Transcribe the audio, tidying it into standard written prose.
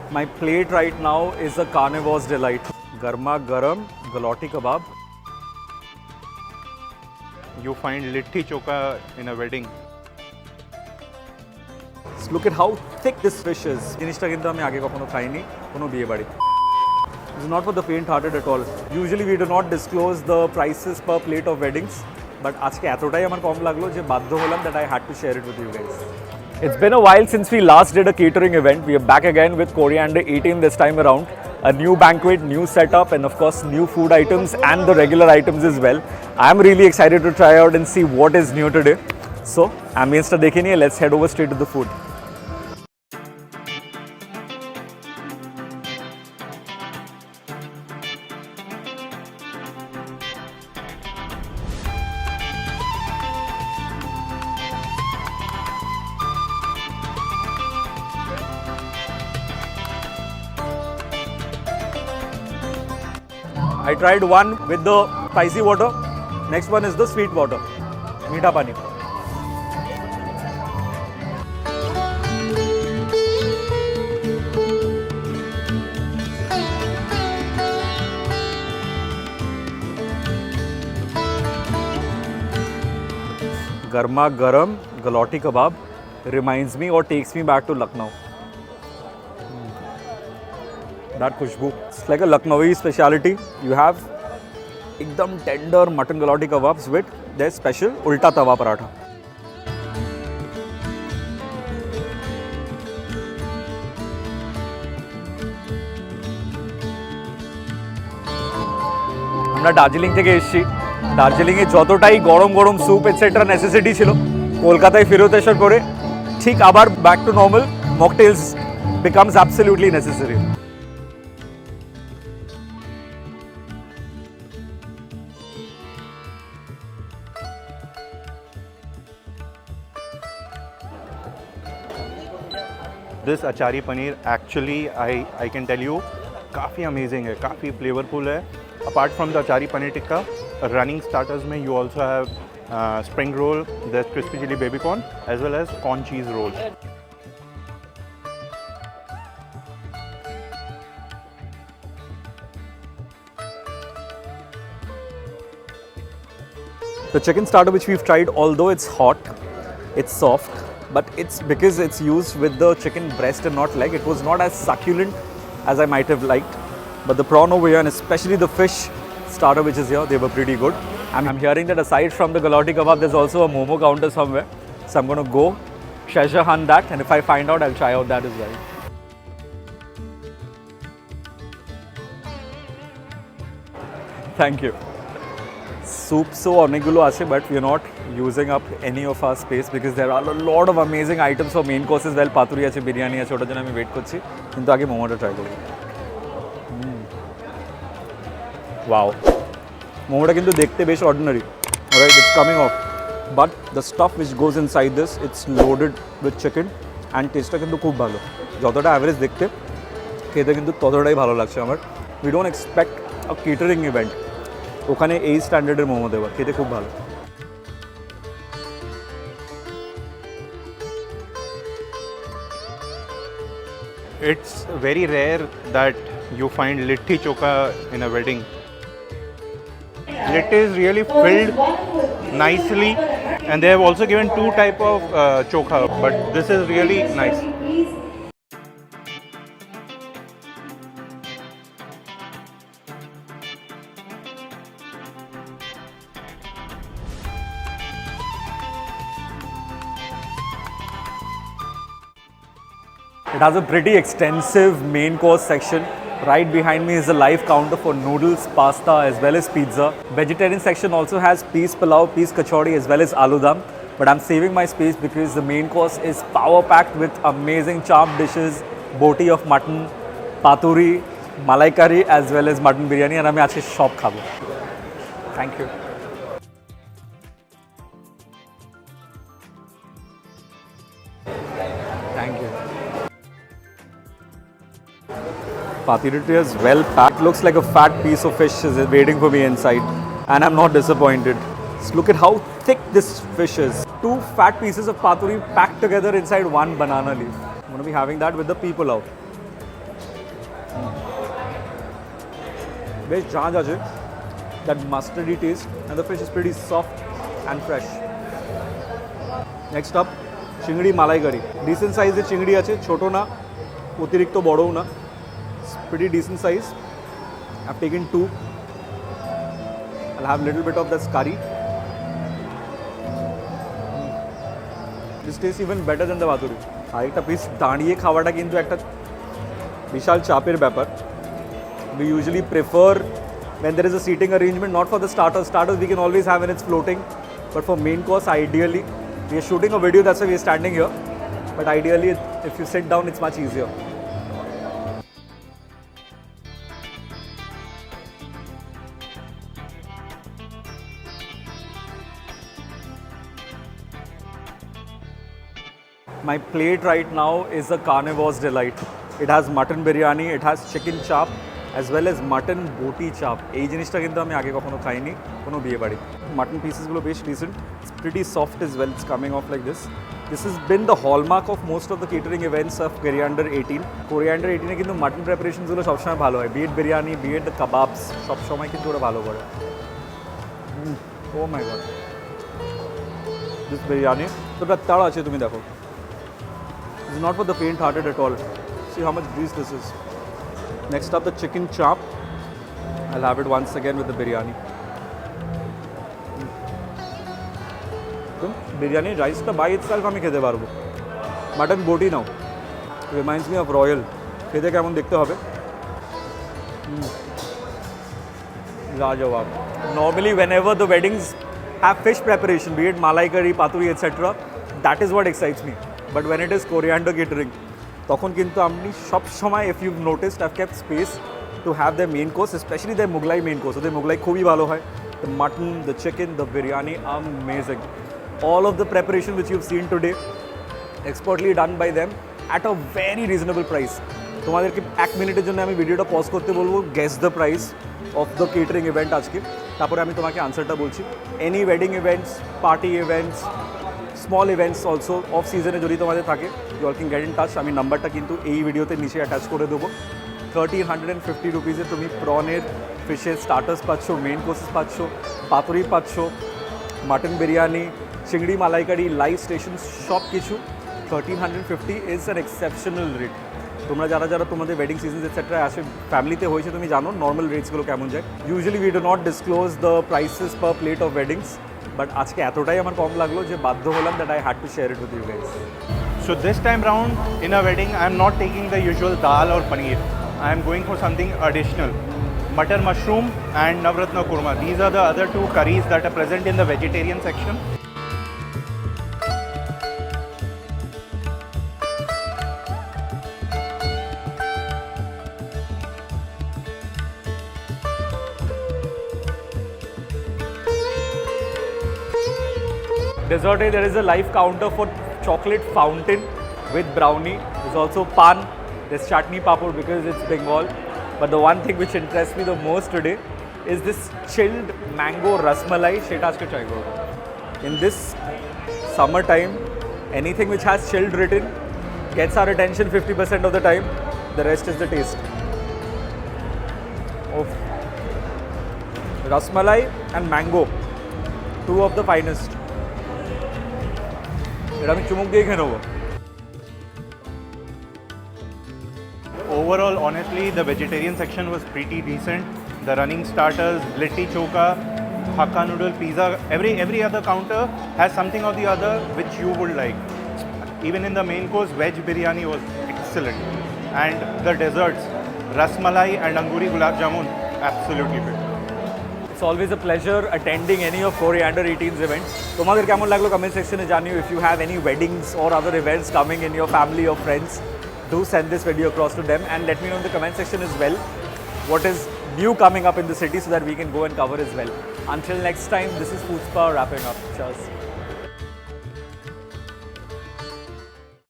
My plate right now is a carnivore's delight. Garma garam galati kebab. You find litti choka in a wedding. Just look at how thick this fish is. জিনিসটা কিন্তু আমি আগে কখনো খাইনি কোনো বিয়ে বাড়ি। It's not for the faint-hearted at all. Usually we do not disclose the prices per plate of weddings, but আজকে এতটাই আমার কম লাগলো যে বাধ্য হলাম that I had to share it with you guys. It's been a while since we last did a catering event. We are back again with Coriander 18 this time around. A new banquet, new setup, and of course new food items and the regular items as well. I'm really excited to try out and see what is new today. So, ambience ta dekhe nahi hai, let's head over straight to the food. I tried one with the spicy water. Next one is the sweet water. Meetha pani. Garma garam galati kebab reminds me or takes me back to Lucknow. That khushbu. It's like a Lucknowi speciality. You have ekdam tender mutton galati kebabs with their special ulta tawa paratha. আমরা দার্জিলিং থেকে এসেছি। দার্জিলিংয়ে যতটাই গরম গরম soup etcetera necessity ছিল, কলকাতায় ফেরত আসার পরে ঠিক আবার back to normal mocktails becomes absolutely necessary. This achari paneer actually I can tell you काफ़ी amazing है, काफ़ी flavorful है. Apart from the achari paneer tikka, running starters में you also have spring roll, there's crispy chili baby corn as well as corn cheese roll. The chicken starter which we've tried, although it's hot, it's soft, but it's because it's used with the chicken breast and not leg. It was not as succulent as I might have liked. But the prawn over here and especially the fish starter which is here, they were pretty good. I'm hearing that aside from the galati kebab, there's also a momo counter somewhere. So I'm going to go treasure hunt that, and if I find out, I'll try out that as well. Thank you. Soup so অনেকগুলো আছে, but we are not using up any of our space because there are a lot of amazing items for main courses. Well, পাতুরি আছে, বিরিয়ানি আছে, ওটার জন্য আমি wait করছি, কিন্তু আগে মোমোটা ট্রাই করব। ওয়াও, মোমোটা কিন্তু দেখতে বেশ ordinary, alright, it's coming of, but the staff which goes inside this, it's loaded with chicken and টেস্টটা কিন্তু খুব ভালো। যতটা অ্যাভারেজ দেখতে, খেতে কিন্তু ততটাই ভালো লাগছে আমার। We don't expect a catering event ওখানে এই স্ট্যান্ডার্ডের মোমো দেওয়া, খেতে খুব ভালো। It's very rare that you find litti choka in a wedding. Litti is really filled nicely, and they have also given two type of choka, but this is really nice. It has a pretty extensive main course section. Right behind me is a live counter for noodles, pasta as well as pizza. Vegetarian section also has piece pulao, piece kachori as well as aloo dum. But I'm saving my space because the main course is power packed with amazing charmed dishes, boti of mutton, paturi, malai curry as well as mutton biryani, and আমি আজকে সব খাবো। Thank you. Thank you. Patiri is well packed. Looks like a fat piece of fish is waiting for me inside, and I'm not disappointed. Just look at how thick this fish is. Two fat pieces of paturi packed together inside one banana leaf. I'm going to be having that with the pea pulao. বেশ ঝাঁঝ আছে, that mustardy taste, and the fish is pretty soft and fresh. Next up, চিংড়ি মালাইকারি। Dissent সাইজের চিংড়ি আছে, ছোটো না অতিরিক্ত বড়ও না, pretty decent size. I've taken 2. I'll have a little bit of this curry. This tastes even better than the বাতুরি। আর একটা piece দাঁড়িয়ে খাওয়াটা কিন্তু একটা বিশাল চাপের ব্যাপার। We usually prefer when there is a seating arrangement, not for the starters. Starters we can always have when it's floating, but for main course, ideally, we are shooting a video, that's why we are standing here. But ideally, if you sit down, it's much easier. My plate right now is a carnivore's delight. It has mutton biryani, it has chicken chop, as well as mutton boti chop. এই জিনিসটা কিন্তু আমি আগে কখনো খাইনি কোনো বিয়ে বাড়ি। Mutton pieces গুলো বেশ decent. It's pretty soft as well. It's coming off like this. This has been the hallmark of most of the catering events of Coriander 18. Coriander 18 এ কিন্তু mutton preparations গুলো সবসময় ভালো হয়। Be it biryani, be it the kebabs, সব সময় কিন্তু ওরা ভালো করে। Oh my god. This biryani, তোটা তাড়া আছে তুমি দেখো। It's not for the faint-hearted at all. See how much grease this is. Next up, the chicken chop. I'll have it once again with the biryani. Biryani rice ta by itself আমি খেতে পারবো। Mutton boti now. Reminds me of royal. খেতে কেমন দেখতে হবে? লাজবাব. Normally, whenever the weddings have fish preparation, be it malai curry, paturi, etc., that is what excites me. But when it is coriander catering, তখন কিন্তু আমি সব সময়, if you've noticed, I've kept space to have their main course, especially their Mughlai main course. ওদের Mughlai খুবই ভালো হয়. The mutton, the chicken, the biryani, amazing. All of the preparation which you've seen today, expertly done by them at a very reasonable price. তোমাদেরকে 1 মিনিটের জন্য আমি ভিডিওটা pause করতে বলবো, guess the price of the catering event আজকে, তারপরে আমি তোমাকে আনসারটা বলছি। Any wedding events, party events, small events also off সিজনে যদি তোমাদের থাকে, you all can get in touch. আমি নাম্বারটা কিন্তু এই ভিডিওতে নিচে অ্যাটাচ করে দেবো। 1350 রুপিসে তুমি প্রনের, ফিশের স্টার্টার্স পাচ্ছ, মেন কোর্সেস পাচ্ছ, পাতুরি পাচ্ছ, মাটন বিরিয়ানি, চিংড়ি মালাইকারি, লাইভ স্টেশন, সব কিছু 1350 ইজ অ্যান এক্সেপশনাল রেট। তোমরা যারা যারা তোমাদের ওয়েডিং সিজন এটসেট্রা আসে, ফ্যামিলিতে হয়েছে, তুমি জানো নর্মাল রেটসগুলো কেমন যায়। Usually we do not disclose the prices per plate of weddings, but আজকে এতটাই আমার কম লাগলো যে বাধ্য হলাম that I had to share it with you guys. So this time round in a wedding, I am not taking the usual dal or paneer. I am going for something additional. Butter mushroom and navratna korma. These are the other 2 curries that are present in the vegetarian section. Dessert, there is a live counter for chocolate fountain with brownie. There's also pan, there's chutney papur because it's Bengal. But the one thing which interests me the most today is this chilled mango rasmalai. Sheta aajke try korbo. In this summer time, anything which has chilled written gets our attention 50% of the time. The rest is the taste. Of rasmalai and mango, 2 of the finest. এটা আমি চুমুক দিয়ে খেয়ে নেবো। Overall, honestly, the vegetarian section was pretty decent. The running starters, litti choka, hakka noodle, pizza, every other counter has something or the other which you would like. Even in the main course, veg biryani was excellent. And the desserts, rasmalai and anguri gulab jamun, absolutely fit. It's always a pleasure attending any of Coriander 18's events. তোমাদের কেমন লাগলো comment সেকশনে জানিও। If you have any weddings or other events coming in your family or friends, do send this video across to them and let me know in the comment section as well what is new coming up in the city so that we can go and cover as well. Until next time, this is Food Spa wrapping up. Cheers.